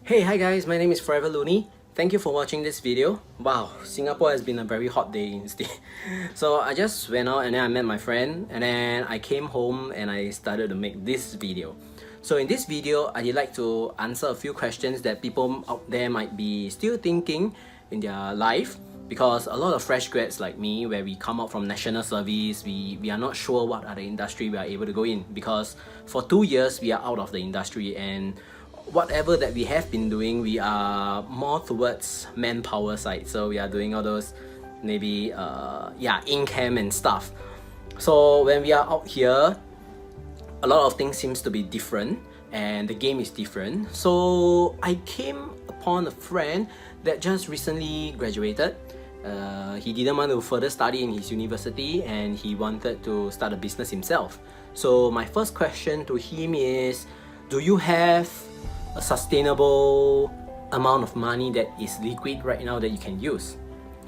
Hey, hi guys, my name is Forever Looney. Thank you for watching this video. Wow, Singapore has been a very hot day instead. So I just went out and then I met my friend and then I came home and I started to make this video. So in this video, I'd like to answer a few questions that people out there might be still thinking in their life, because a lot of fresh grads like me, where we come out from national service, we are not sure what other industry we are able to go in, because for 2 years we are out of the industry, and whatever that we have been doing, we are more towards manpower side. So we are doing all those maybe in-cam and stuff. So when we are out here, a lot of things seems to be different and the game is different. So I came upon a friend that just recently graduated. He didn't want to further study in his university and he wanted to start a business himself. So my first question to him is, do you have a sustainable amount of money that is liquid right now that you can use?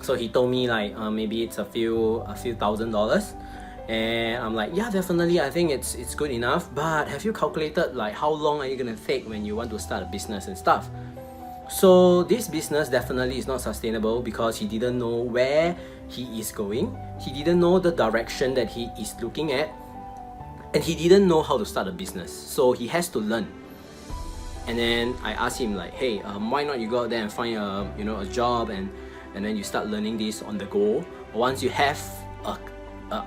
So he told me like maybe it's a few $1,000s, and I'm like, yeah, definitely, I think it's good enough, but have you calculated like how long are you gonna take when you want to start a business and stuff? So this business definitely is not sustainable because he didn't know where he is going, he didn't know the direction that he is looking at, and he didn't know how to start a business. So he has to learn. And then I asked him like, hey, why not you go out there and find a job and then you start learning this on the go. Once you have a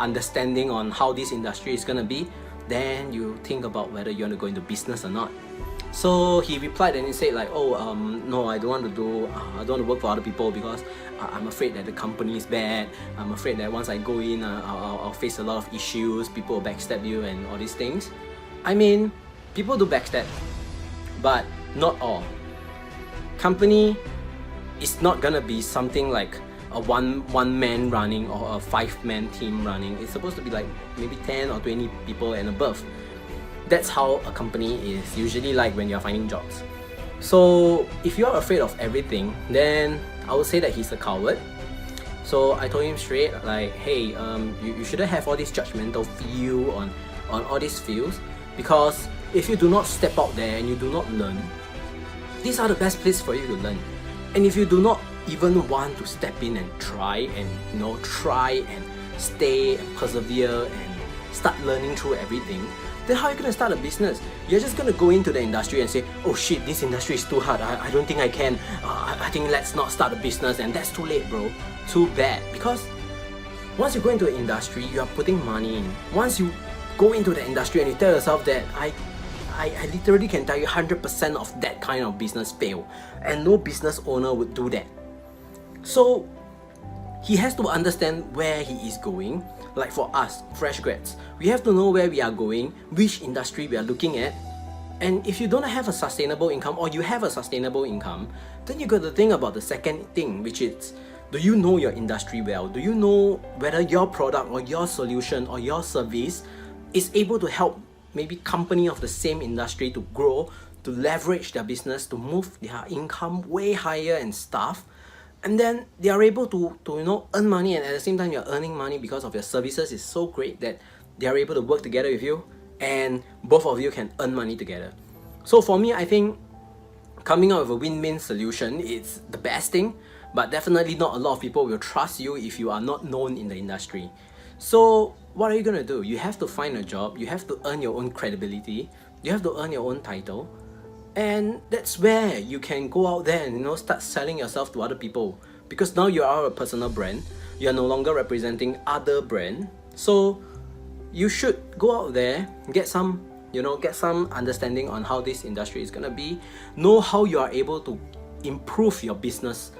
understanding on how this industry is gonna be, then you think about whether you want to go into business or not. So he replied and he said like, oh, no, I don't want to work for other people because I'm afraid that the company is bad. I'm afraid that once I go in, I'll face a lot of issues. People will backstab you and all these things. I mean, people do backstab, but not all. Company is not gonna be something like a one man running or a 5-man team running. It's supposed to be like maybe 10 or 20 people and above. That's how a company is usually like when you're finding jobs. So if you're afraid of everything, then I would say that he's a coward. So I told him straight like, hey, you shouldn't have all this judgmental view on all these fields, because if you do not step out there and you do not learn, these are the best places for you to learn. And if you do not even want to step in and try and stay and persevere and start learning through everything, then how are you going to start a business? You're just going to go into the industry and say, oh shit, this industry is too hard, I don't think I can, I think let's not start a business. And that's too late, bro. Too bad. Because once you go into the industry, you are putting money in. Once you go into the industry and you tell yourself that I literally can tell you 100% of that kind of business fail, and no business owner would do that. So he has to understand where he is going. Like for us, fresh grads, we have to know where we are going, which industry we are looking at. And if you don't have a sustainable income, or you have a sustainable income, then you got to think about the second thing, which is, do you know your industry well? Do you know whether your product or your solution or your service is able to help maybe company of the same industry to grow, to leverage their business, to move their income way higher and stuff, and then they are able to earn money, and at the same time you're earning money because of your services is so great that they are able to work together with you and both of you can earn money together. So for me, I think coming out with a win-win solution is the best thing, but definitely not a lot of people will trust you if you are not known in the industry. So what are you gonna do? You have to find a job, you have to earn your own credibility, you have to earn your own title, and that's where you can go out there and start selling yourself to other people, because now you are a personal brand, you are no longer representing other brand. So you should go out there, get some understanding on how this industry is gonna be, know how you are able to improve your business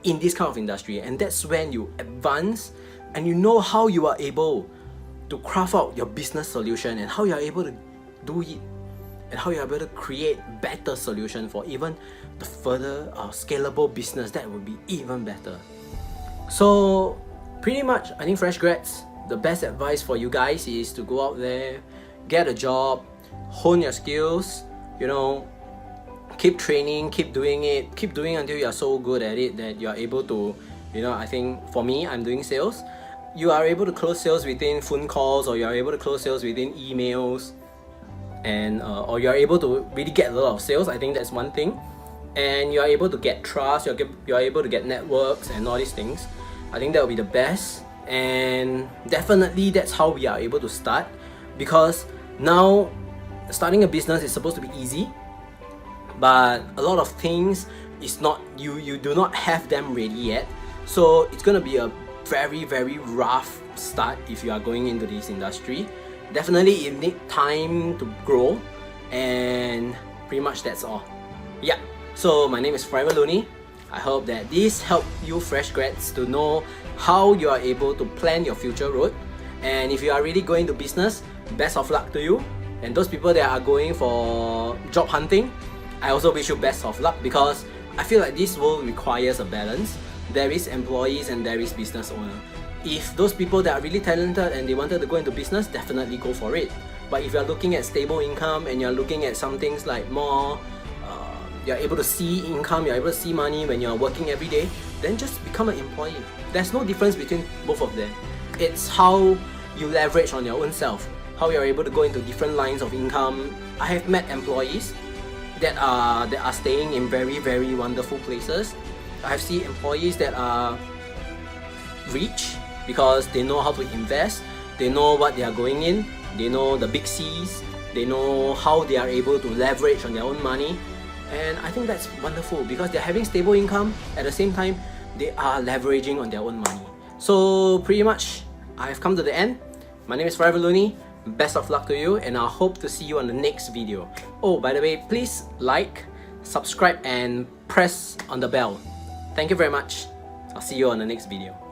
in this kind of industry, and that's when you advance and you know how you are able to craft out your business solution and how you are able to do it and how you are able to create better solution for even the further scalable business that would be even better. So pretty much, I think fresh grads, the best advice for you guys is to go out there, get a job, hone your skills, keep training, keep doing until you are so good at it that you are able to, I think for me, I'm doing sales. You are able to close sales within phone calls, or you are able to close sales within emails, and or you are able to really get a lot of sales. I think that's one thing. and you're able to get trust, you're able to get networks and all these things, I think that will be the best. And definitely that's how we are able to start, because now starting a business is supposed to be easy, but a lot of things is not, you do not have them ready yet. So it's gonna be a very rough start if you are going into this industry. Definitely it need time to grow, and pretty much that's all. Yeah, so my name is Forever Looney. I hope that this helped you fresh grads to know how you are able to plan your future road. And if you are really going to business, best of luck to you. And those people that are going for job hunting, I also wish you best of luck, because I feel like this world requires a balance. There is employees and there is business owner. If those people that are really talented and they wanted to go into business, definitely go for it. But if you're looking at stable income and you're looking at some things like more, you're able to see income, you're able to see money when you're working every day, then just become an employee. There's no difference between both of them. It's how you leverage on your own self, how you're able to go into different lines of income. I have met employees that are staying in very wonderful places. I've seen employees that are rich because they know how to invest, they know what they are going in, they know the big C's, they know how they are able to leverage on their own money. And I think that's wonderful, because they're having stable income, at the same time they are leveraging on their own money. So pretty much I've come to the end. My name is Forever Looney. Best of luck to you, and I hope to see you on the next video. Oh, by the way, please like, subscribe and press on the bell. Thank you very much. I'll see you on the next video.